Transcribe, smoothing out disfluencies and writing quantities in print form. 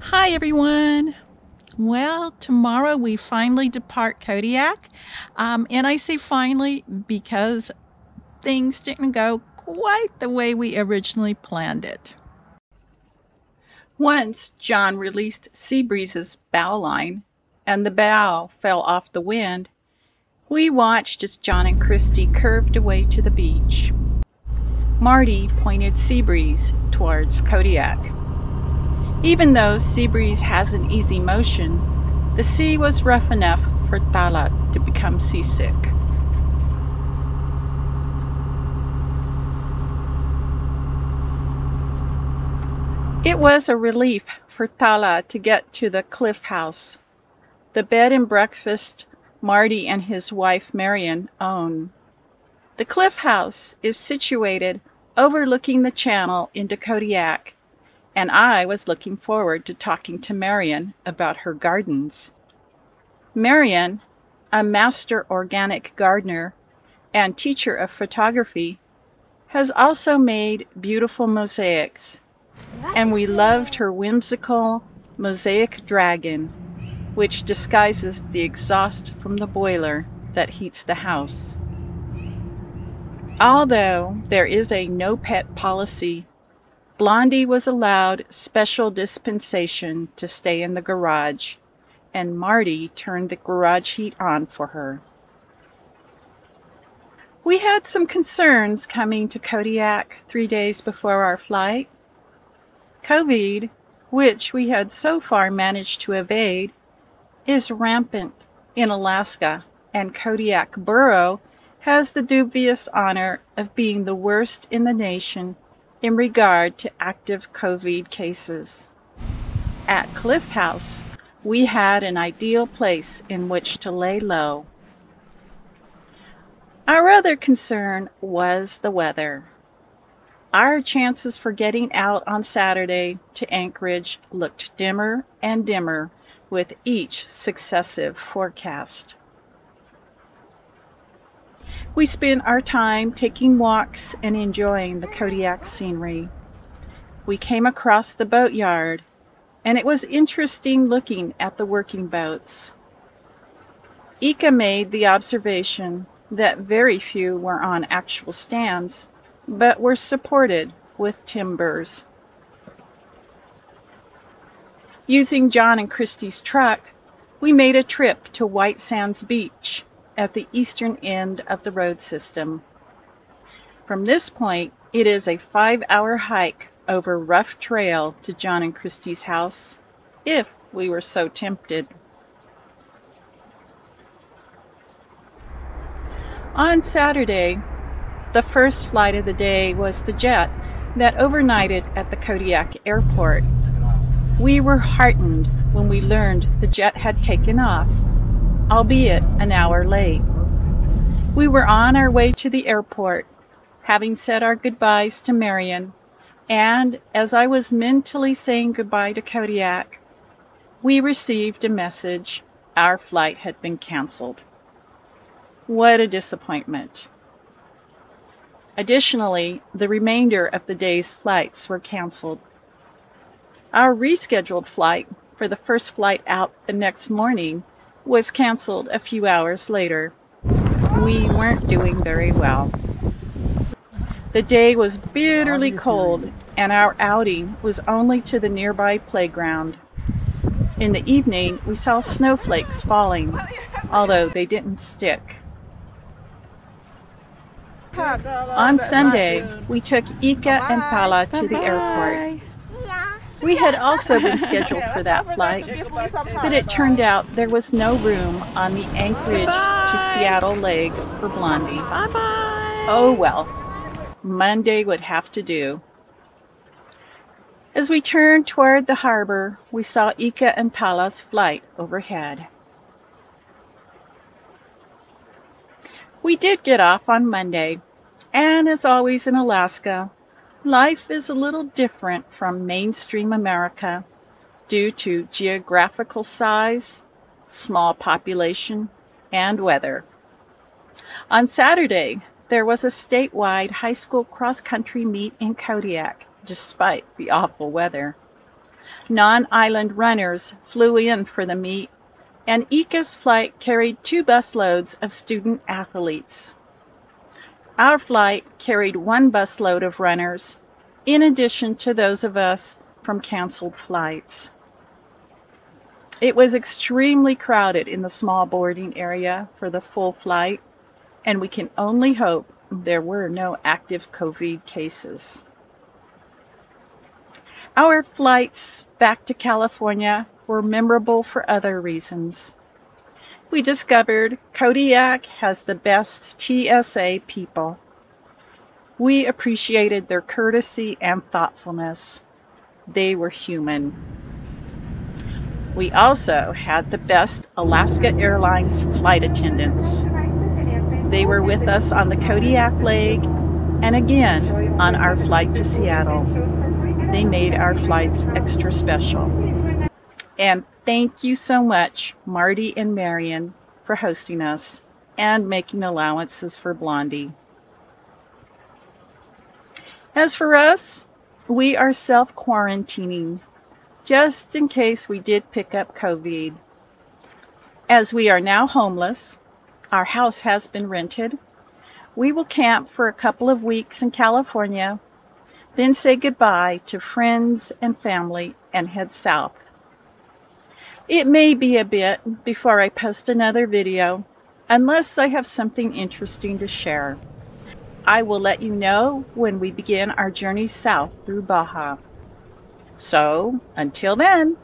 Hi, everyone. Well, tomorrow we finally depart Kodiak. And I say finally because things didn't go quite the way we originally planned it. Once John released Seabreeze's bow line and the bow fell off the wind, we watched as John and Christy curved away to the beach. Marty pointed Seabreeze towards Kodiak. Even though Seabreeze has an easy motion, the sea was rough enough for Tala to become seasick. It was a relief for Tala to get to the Cliff House, the bed and breakfast Marty and his wife Marion own. The Cliff House is situated overlooking the channel into Kodiak, and I was looking forward to talking to Marion about her gardens. Marion, a master organic gardener and teacher of photography, has also made beautiful mosaics, and we loved her whimsical mosaic dragon, which disguises the exhaust from the boiler that heats the house. Although there is a no-pet policy, Blondie was allowed special dispensation to stay in the garage, and Marty turned the garage heat on for her. We had some concerns coming to Kodiak 3 days before our flight. COVID, which we had so far managed to evade, is rampant in Alaska, and Kodiak Borough has the dubious honor of being the worst in the nation in regard to active COVID cases. At Cliff House, we had an ideal place in which to lay low. Our other concern was the weather. Our chances for getting out on Saturday to Anchorage looked dimmer and dimmer with each successive forecast. We spent our time taking walks and enjoying the Kodiak scenery. We came across the boatyard, and it was interesting looking at the working boats. Ika made the observation that very few were on actual stands, but were supported with timbers. Using John and Christy's truck, we made a trip to White Sands Beach at the eastern end of the road system. From this point, it is a 5-hour hike over rough trail to John and Christy's house, if we were so tempted. On Saturday, the first flight of the day was the jet that overnighted at the Kodiak Airport. We were heartened when we learned the jet had taken off, albeit an hour late. We were on our way to the airport, having said our goodbyes to Marion, and as I was mentally saying goodbye to Kodiak, we received a message our flight had been canceled. What a disappointment. Additionally, the remainder of the day's flights were canceled. Our rescheduled flight for the first flight out the next morning was canceled a few hours later. We weren't doing very well. The day was bitterly cold, and our outing was only to the nearby playground. In the evening, we saw snowflakes falling, although they didn't stick. On Sunday, we took Ika and Tala to the airport. We had also been scheduled for that flight, but it turned out there was no room on the Anchorage to Seattle leg for Blondie. Bye-bye. Oh well, Monday would have to do. As we turned toward the harbor, we saw Ika and Tala's flight overhead. We did get off on Monday, and as always in Alaska, life is a little different from mainstream America due to geographical size, small population, and weather. On Saturday, there was a statewide high school cross-country meet in Kodiak, despite the awful weather. Non-island runners flew in for the meet, and Ika's flight carried 2 busloads of student athletes. Our flight carried 1 busload of runners, in addition to those of us from canceled flights. It was extremely crowded in the small boarding area for the full flight, and we can only hope there were no active COVID cases. Our flights back to California were memorable for other reasons. We discovered Kodiak has the best TSA people. We appreciated their courtesy and thoughtfulness. They were human. We also had the best Alaska Airlines flight attendants. They were with us on the Kodiak leg and again on our flight to Seattle. They made our flights extra special. And thank you so much, Marty and Marion, for hosting us and making allowances for Blondie. As for us, we are self-quarantining, just in case we did pick up COVID. As we are now homeless, our house has been rented. We will camp for a couple of weeks in California, then say goodbye to friends and family and head south. It may be a bit before I post another video, unless I have something interesting to share. I will let you know when we begin our journey south through Baja. So, until then,